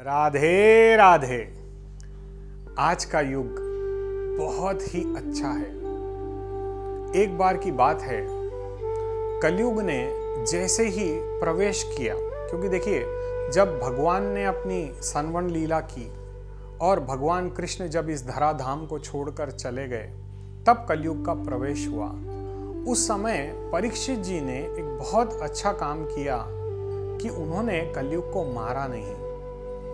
राधे राधे। आज का युग बहुत ही अच्छा है। एक बार की बात है, कलयुग ने जैसे ही प्रवेश किया, क्योंकि देखिए जब भगवान ने अपनी संवरण लीला की और भगवान कृष्ण जब इस धराधाम को छोड़कर चले गए, तब कलयुग का प्रवेश हुआ। उस समय परीक्षित जी ने एक बहुत अच्छा काम किया कि उन्होंने कलयुग को मारा नहीं,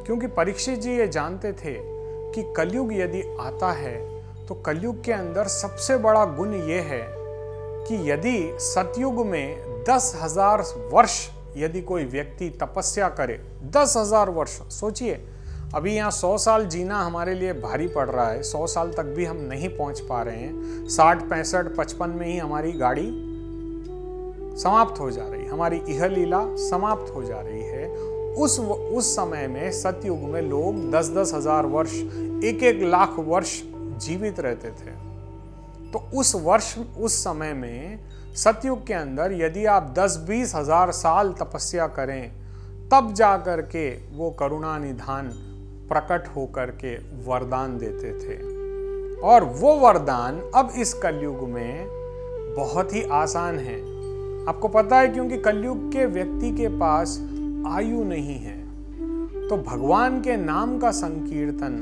क्योंकि परीक्षित जी ये जानते थे कि कलयुग यदि आता है तो कलयुग के अंदर सबसे बड़ा गुण ये है कि यदि सतयुग में 10,000 वर्ष यदि कोई व्यक्ति तपस्या करे, 10,000 वर्ष, सोचिए अभी यहाँ 100 साल जीना हमारे लिए भारी पड़ रहा है, 100 साल तक भी हम नहीं पहुंच पा रहे हैं। 60, 65, 55 में ही हमारी गाड़ी समाप्त हो जा रही, हमारी इह लीला समाप्त हो जा रही है। उस समय में सतयुग में लोग 10-10 हजार वर्ष, 1-1 लाख वर्ष जीवित रहते थे। तो उस समय में सतयुग के अंदर यदि आप 10-20 हजार साल तपस्या करें, तब जा कर के वो करुणा निधान प्रकट होकर के वरदान देते थे। और वो वरदान अब इस कलयुग में बहुत ही आसान है। आपको पता है, क्योंकि कलयुग के व्यक्ति के पास आयु नहीं है। तो भगवान के नाम का संकीर्तन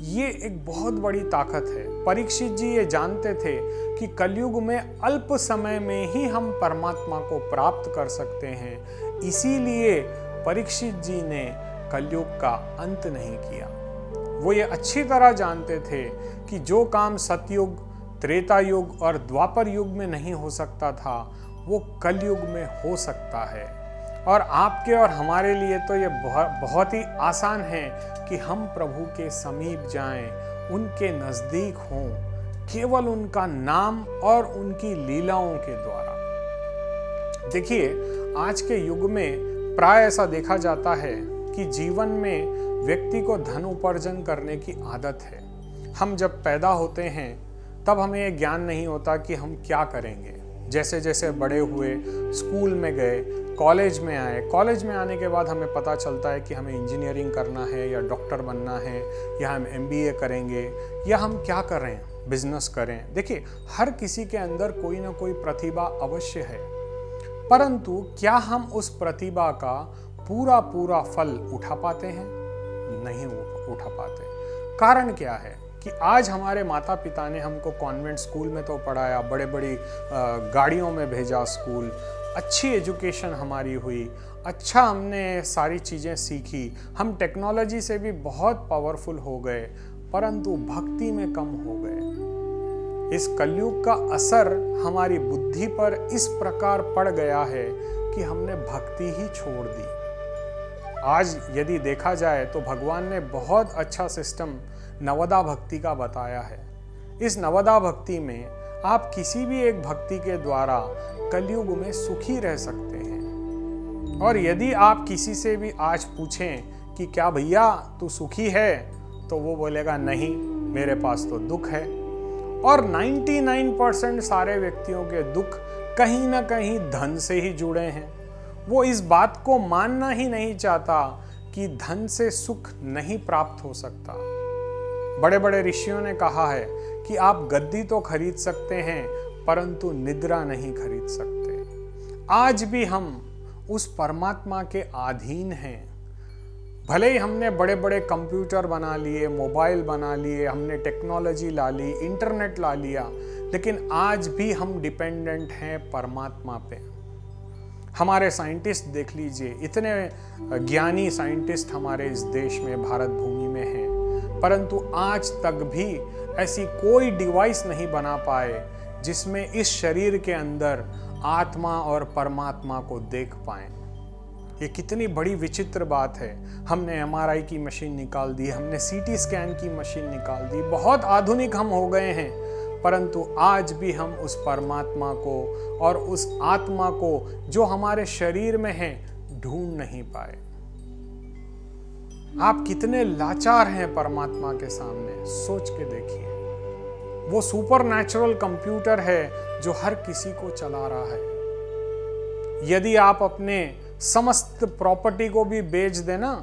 ये एक बहुत बड़ी ताकत है। परीक्षित जी ये जानते थे कि कलयुग में अल्प समय में ही हम परमात्मा को प्राप्त कर सकते हैं, इसीलिए परीक्षित जी ने कलयुग का अंत नहीं किया। वो ये अच्छी तरह जानते थे कि जो काम सतयुग, त्रेता युग और द्वापर युग में नहीं हो सकता था, वो कलयुग में हो सकता है। और आपके और हमारे लिए तो ये बहुत ही आसान है कि हम प्रभु के समीप जाएं, उनके नज़दीक हों, केवल उनका नाम और उनकी लीलाओं के द्वारा। देखिए आज के युग में प्राय ऐसा देखा जाता है कि जीवन में व्यक्ति को धन उपार्जन करने की आदत है। हम जब पैदा होते हैं तब हमें ये ज्ञान नहीं होता कि हम क्या करेंगे। जैसे जैसे बड़े हुए, स्कूल में गए, कॉलेज में आए, कॉलेज में आने के बाद हमें पता चलता है कि हमें इंजीनियरिंग करना है या डॉक्टर बनना है या हम MBA करेंगे या हम क्या कर रहे हैं, बिजनेस करें। देखिए हर किसी के अंदर कोई ना कोई प्रतिभा अवश्य है, परंतु क्या हम उस प्रतिभा का पूरा फल उठा पाते हैं? नहीं उठा पाते। कारण क्या है कि आज हमारे माता पिता ने हमको कॉन्वेंट स्कूल में तो पढ़ाया, बड़े बड़ी गाड़ियों में भेजा स्कूल, अच्छी एजुकेशन हमारी हुई, अच्छा हमने सारी चीज़ें सीखी, हम टेक्नोलॉजी से भी बहुत पावरफुल हो गए, परंतु भक्ति में कम हो गए। इस कलयुग का असर हमारी बुद्धि पर इस प्रकार पड़ गया है कि हमने भक्ति ही छोड़ दी। आज यदि देखा जाए तो भगवान ने बहुत अच्छा सिस्टम नवदा भक्ति का बताया है। इस नवदा भक्ति में आप किसी भी एक भक्ति के द्वारा कलयुग में सुखी रह सकते हैं। और यदि आप किसी से भी आज पूछें कि क्या भैया तू सुखी है, तो वो बोलेगा नहीं, मेरे पास तो दुख है। और 99% सारे व्यक्तियों के दुख कहीं ना कहीं धन से ही जुड़े हैं। वो इस बात को मानना ही नहीं चाहता कि धन से सुख नहीं प्राप्त हो सकता। बड़े बड़े ऋषियों ने कहा है कि आप गद्दी तो खरीद सकते हैं, परंतु निद्रा नहीं खरीद सकते। आज भी हम उस परमात्मा के अधीन हैं। भले ही हमने बड़े बड़े कंप्यूटर बना लिए, मोबाइल बना लिए, हमने टेक्नोलॉजी ला ली, इंटरनेट ला लिया, लेकिन आज भी हम डिपेंडेंट हैं परमात्मा पे। हमारे साइंटिस्ट देख लीजिए, इतने ज्ञानी साइंटिस्ट हमारे इस देश में, भारत भूमि में हैं, परंतु आज तक भी ऐसी कोई डिवाइस नहीं बना पाए जिसमें इस शरीर के अंदर आत्मा और परमात्मा को देख पाएं। ये कितनी बड़ी विचित्र बात है। हमने MRI की मशीन निकाल दी, हमने CT स्कैन की मशीन निकाल दी, बहुत आधुनिक हम हो गए हैं, परंतु आज भी हम उस परमात्मा को और उस आत्मा को जो हमारे शरीर में है ढूंढ नहीं पाए। आप कितने लाचार हैं परमात्मा के सामने, सोच के देखिए। वो सुपर नेचुरल कंप्यूटर है जो हर किसी को चला रहा है। यदि आप अपने समस्त प्रॉपर्टी को भी बेच देना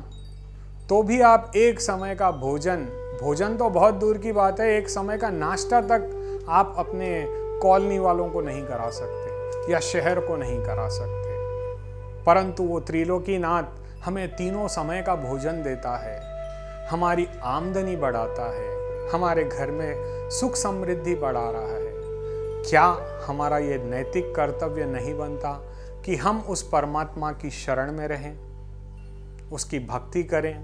तो भी आप एक समय का भोजन तो बहुत दूर की बात है, एक समय का नाश्ता तक आप अपने कॉलोनी वालों को नहीं करा सकते या शहर को नहीं करा सकते। परंतु वो त्रिलोकीनाथ हमें तीनों समय का भोजन देता है, हमारी आमदनी बढ़ाता है, हमारे घर में सुख समृद्धि बढ़ा रहा है। क्या हमारा ये नैतिक कर्तव्य नहीं बनता कि हम उस परमात्मा की शरण में रहें, उसकी भक्ति करें,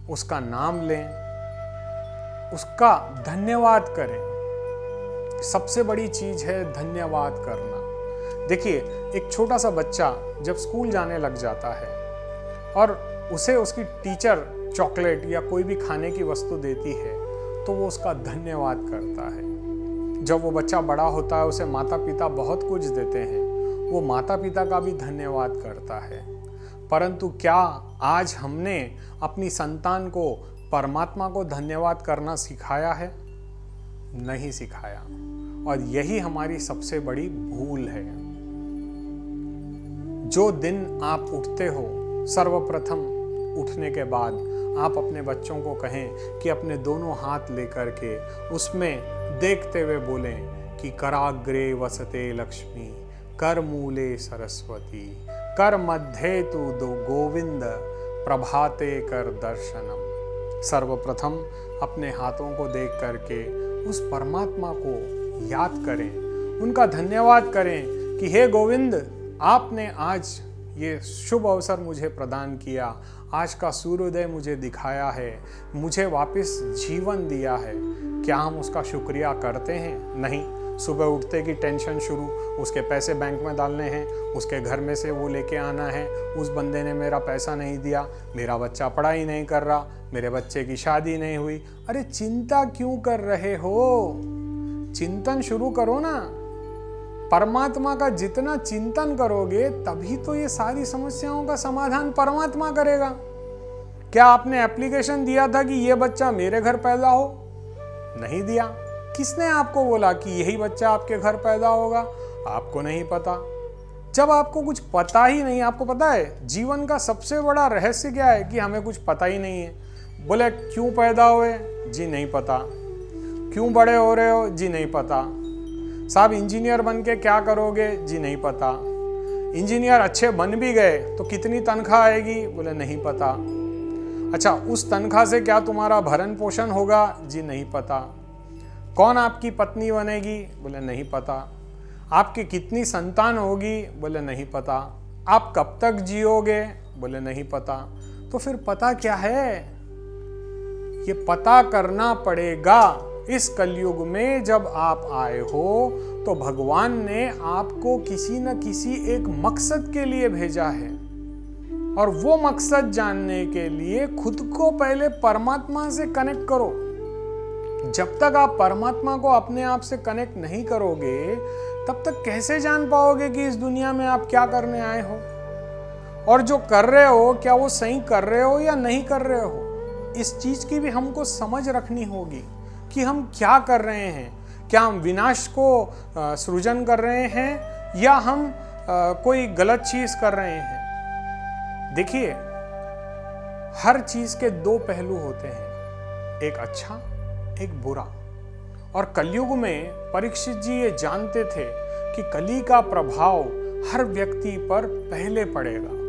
उसका नाम लें, उसका धन्यवाद करें। सबसे बड़ी चीज है धन्यवाद करना। देखिए, एक छोटा सा बच्चा जब स्कूल जाने लग जाता है और उसे उसकी टीचर चॉकलेट या कोई भी खाने की वस्तु देती है तो वो उसका धन्यवाद करता है। जब वो बच्चा बड़ा होता है, उसे माता पिता बहुत कुछ देते हैं, वो माता पिता का भी धन्यवाद करता है। परंतु क्या आज हमने अपनी संतान को परमात्मा को धन्यवाद करना सिखाया है? नहीं सिखाया, और यही हमारी सबसे बड़ी भूल है। जो दिन आप उठते हो, सर्वप्रथम उठने के बाद आप अपने बच्चों को कहें कि अपने दोनों हाथ लेकर के उसमें देखते हुए बोलें कि कराग्रे वसते लक्ष्मी, कर मूले सरस्वती, कर मध्य तु दो गोविंद, प्रभाते कर दर्शनम। सर्वप्रथम अपने हाथों को देख करके उस परमात्मा को याद करें, उनका धन्यवाद करें कि हे गोविंद, आपने आज ये शुभ अवसर मुझे प्रदान किया, आज का सूर्योदय मुझे दिखाया है, मुझे वापस जीवन दिया है। क्या हम उसका शुक्रिया करते हैं? नहीं। सुबह उठते की टेंशन शुरू, उसके पैसे बैंक में डालने हैं, उसके घर में से वो लेके आना है, उस बंदे ने मेरा पैसा नहीं दिया, मेरा बच्चा पढ़ाई नहीं कर रहा, मेरे बच्चे की शादी नहीं हुई। अरे चिंता क्यों कर रहे हो? चिंतन शुरू करो ना। परमात्मा का जितना चिंतन करोगे तभी तो ये सारी समस्याओं का समाधान परमात्मा करेगा। क्या आपने एप्लीकेशन दिया था कि ये बच्चा मेरे घर पैदा हो? नहीं दिया। किसने आपको बोला कि यही बच्चा आपके घर पैदा होगा? आपको नहीं पता। जब आपको कुछ पता ही नहीं, आपको पता है जीवन का सबसे बड़ा रहस्य क्या है? कि हमें कुछ पता ही नहीं है। बोले क्यों पैदा हुए? जी नहीं पता। क्यों बड़े हो रहे हो? जी नहीं पता। साहब इंजीनियर बन के क्या करोगे? जी नहीं पता। इंजीनियर अच्छे बन भी गए तो कितनी तनख्वाह आएगी? बोले नहीं पता। अच्छा, उस तनख्वाह से क्या तुम्हारा भरण पोषण होगा? जी नहीं पता। कौन आपकी पत्नी बनेगी? बोले नहीं पता। आपकी कितनी संतान होगी? बोले नहीं पता। आप कब तक जियोगे? बोले नहीं पता। तो फिर पता क्या है? ये पता करना पड़ेगा। इस कलयुग में जब आप आए हो तो भगवान ने आपको किसी न किसी एक मकसद के लिए भेजा है, और वो मकसद जानने के लिए खुद को पहले परमात्मा से कनेक्ट करो। जब तक आप परमात्मा को अपने आप से कनेक्ट नहीं करोगे तब तक कैसे जान पाओगे कि इस दुनिया में आप क्या करने आए हो, और जो कर रहे हो क्या वो सही कर रहे हो या नहीं कर रहे हो। इस चीज की भी हमको समझ रखनी होगी कि हम क्या कर रहे हैं। क्या हम विनाश को सृजन कर रहे हैं या हम कोई गलत चीज कर रहे हैं। देखिए, हर चीज के दो पहलू होते हैं, एक अच्छा एक बुरा। और कलयुग में परीक्षित जी ये जानते थे कि कली का प्रभाव हर व्यक्ति पर पहले पड़ेगा।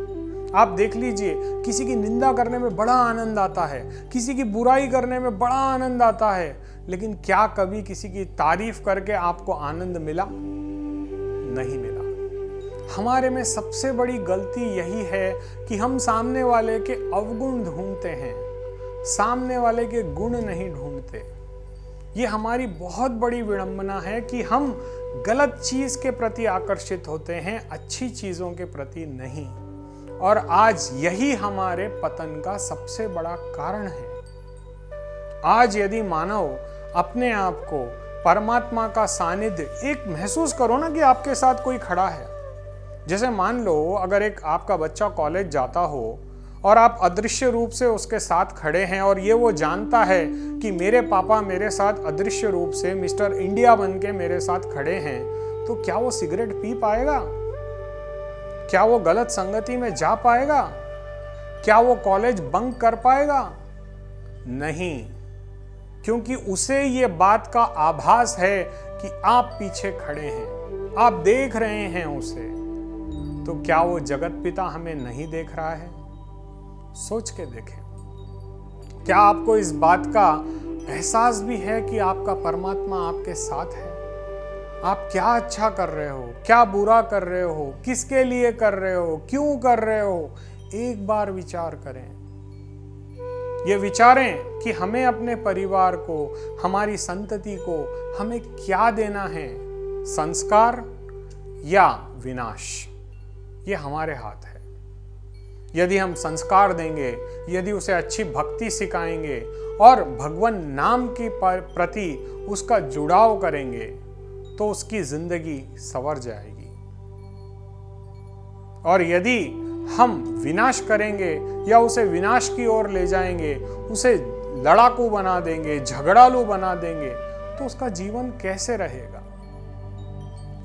आप देख लीजिए, किसी की निंदा करने में बड़ा आनंद आता है, किसी की बुराई करने में बड़ा आनंद आता है, लेकिन क्या कभी किसी की तारीफ करके आपको आनंद मिला? नहीं मिला। हमारे में सबसे बड़ी गलती यही है कि हम सामने वाले के अवगुण ढूंढते हैं, सामने वाले के गुण नहीं ढूंढते। ये हमारी बहुत बड़ी विडंबना है कि हम गलत चीज के प्रति आकर्षित होते हैं, अच्छी चीजों के प्रति नहीं। और आज यही हमारे पतन का सबसे बड़ा कारण है। आज यदि मानव अपने आप को परमात्मा का सानिध्य एक महसूस करो ना कि आपके साथ कोई खड़ा है। जैसे मान लो अगर एक आपका बच्चा कॉलेज जाता हो और आप अदृश्य रूप से उसके साथ खड़े हैं और ये वो जानता है कि मेरे पापा मेरे साथ अदृश्य रूप से मिस्टर इंडिया बन के मेरे साथ खड़े हैं, तो क्या वो सिगरेट पी पाएगा? क्या वो गलत संगति में जा पाएगा? क्या वो कॉलेज बंक कर पाएगा? नहीं, क्योंकि उसे ये बात का आभास है कि आप पीछे खड़े हैं, आप देख रहे हैं उसे। तो क्या वो जगत पिता हमें नहीं देख रहा है? सोच के देखें। क्या आपको इस बात का एहसास भी है कि आपका परमात्मा आपके साथ है? आप क्या अच्छा कर रहे हो, क्या बुरा कर रहे हो, किसके लिए कर रहे हो, क्यों कर रहे हो, एक बार विचार करें। ये विचारें कि हमें अपने परिवार को, हमारी संतति को हमें क्या देना है, संस्कार या विनाश। ये हमारे हाथ है। यदि हम संस्कार देंगे, यदि उसे अच्छी भक्ति सिखाएंगे और भगवान नाम के प्रति उसका जुड़ाव करेंगे तो उसकी जिंदगी संवर जाएगी। और यदि हम विनाश करेंगे या उसे विनाश की ओर ले जाएंगे, उसे लड़ाकू बना देंगे, झगड़ालू बना देंगे, तो उसका जीवन कैसे रहेगा?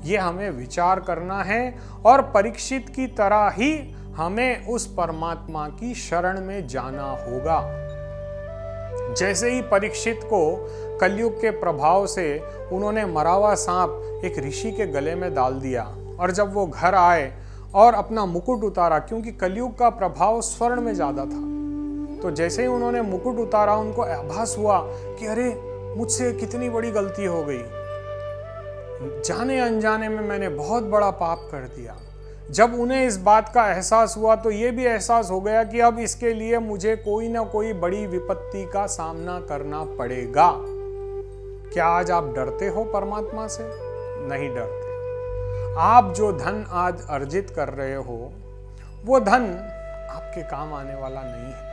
ये हमें विचार करना है और परीक्षित की तरह ही हमें उस परमात्मा की शरण में जाना होगा। जैसे ही परीक्षित को कलयुग के प्रभाव से उन्होंने मरा हुआ सांप एक ऋषि के गले में डाल दिया, और जब वो घर आए और अपना मुकुट उतारा, क्योंकि कलयुग का प्रभाव स्वर्ण में ज्यादा था, तो जैसे ही उन्होंने मुकुट उतारा उनको आभास हुआ कि अरे मुझसे कितनी बड़ी गलती हो गई, जाने अनजाने में मैंने बहुत बड़ा पाप कर दिया। जब उन्हें इस बात का एहसास हुआ तो ये भी एहसास हो गया कि अब इसके लिए मुझे कोई ना कोई बड़ी विपत्ति का सामना करना पड़ेगा। क्या आज आप डरते हो परमात्मा से? नहीं डरते। आप जो धन आज अर्जित कर रहे हो वो धन आपके काम आने वाला नहीं है।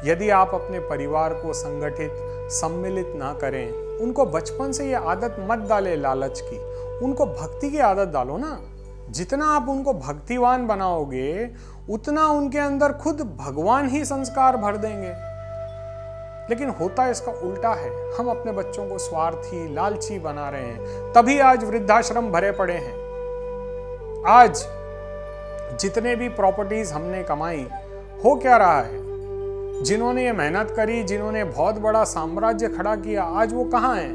यदि आप अपने परिवार को संगठित, सम्मिलित ना करें, उनको बचपन से ये आदत मत डाले लालच की, उनको भक्ति की आदत डालो ना। जितना आप उनको भक्तिवान बनाओगे उतना उनके अंदर खुद भगवान ही संस्कार भर देंगे। लेकिन होता इसका उल्टा है। हम अपने बच्चों को स्वार्थी, लालची बना रहे हैं, तभी आज वृद्धाश्रम भरे पड़े हैं। आज जितने भी प्रॉपर्टीज हमने कमाई, हो क्या रहा है? जिन्होंने ये मेहनत करी, जिन्होंने बहुत बड़ा साम्राज्य खड़ा किया, आज वो कहाँ हैं?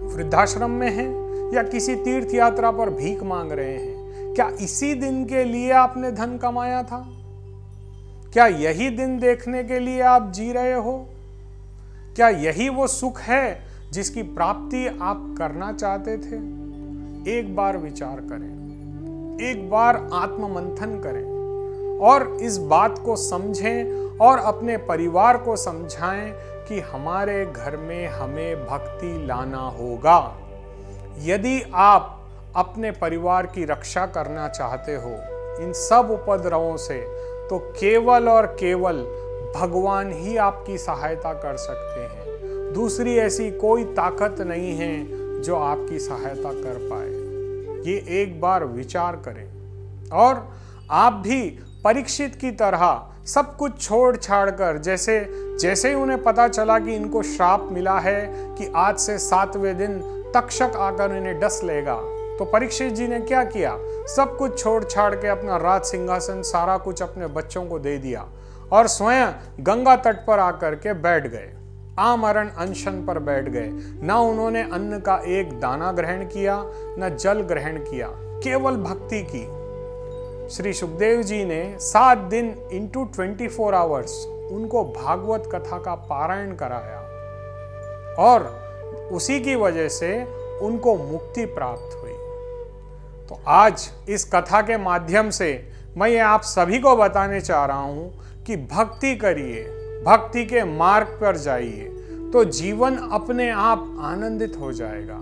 वृद्धाश्रम में हैं या किसी तीर्थ यात्रा पर भीख मांग रहे हैं। क्या इसी दिन के लिए आपने धन कमाया था? क्या यही दिन देखने के लिए आप जी रहे हो? क्या यही वो सुख है जिसकी प्राप्ति आप करना चाहते थे? एक बार विचार करें, एक बार आत्ममंथन करें और इस बात को समझें और अपने परिवार को समझाएं कि हमारे घर में हमें भक्ति लाना होगा। यदि आप अपने परिवार की रक्षा करना चाहते हो इन सब उपद्रवों से, तो केवल और केवल भगवान ही आपकी सहायता कर सकते हैं। दूसरी ऐसी कोई ताकत नहीं है जो आपकी सहायता कर पाए। ये एक बार विचार करें और आप भी परीक्षित की तरह सब कुछ छोड़ छाड़ कर, जैसे ही उन्हें पता चला कि इनको श्राप मिला है कि आज से 7वें दिन तक्षक आकर इन्हें डस लेगा, तो परीक्षित जी ने क्या किया? सब कुछ छोड़ छाड़ के अपना राज सिंहासन, सारा कुछ अपने बच्चों को दे दिया और स्वयं गंगा तट पर आकर के बैठ गए, आमरण अनशन पर बैठ गए। ना उन्होंने अन्न का एक दाना ग्रहण किया, न जल ग्रहण किया, केवल भक्ति की। श्री सुखदेव जी ने 7 दिन इंटू 24 आवर्स उनको भागवत कथा का पारायण कराया और उसी की वजह से उनको मुक्ति प्राप्त हुई। तो आज इस कथा के माध्यम से मैं ये आप सभी को बताने चाह रहा हूं कि भक्ति करिए, भक्ति के मार्ग पर जाइए, तो जीवन अपने आप आनंदित हो जाएगा।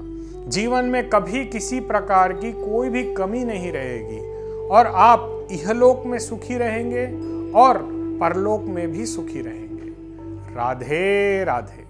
जीवन में कभी किसी प्रकार की कोई भी कमी नहीं रहेगी और आप इहलोक में सुखी रहेंगे और परलोक में भी सुखी रहेंगे। राधे राधे।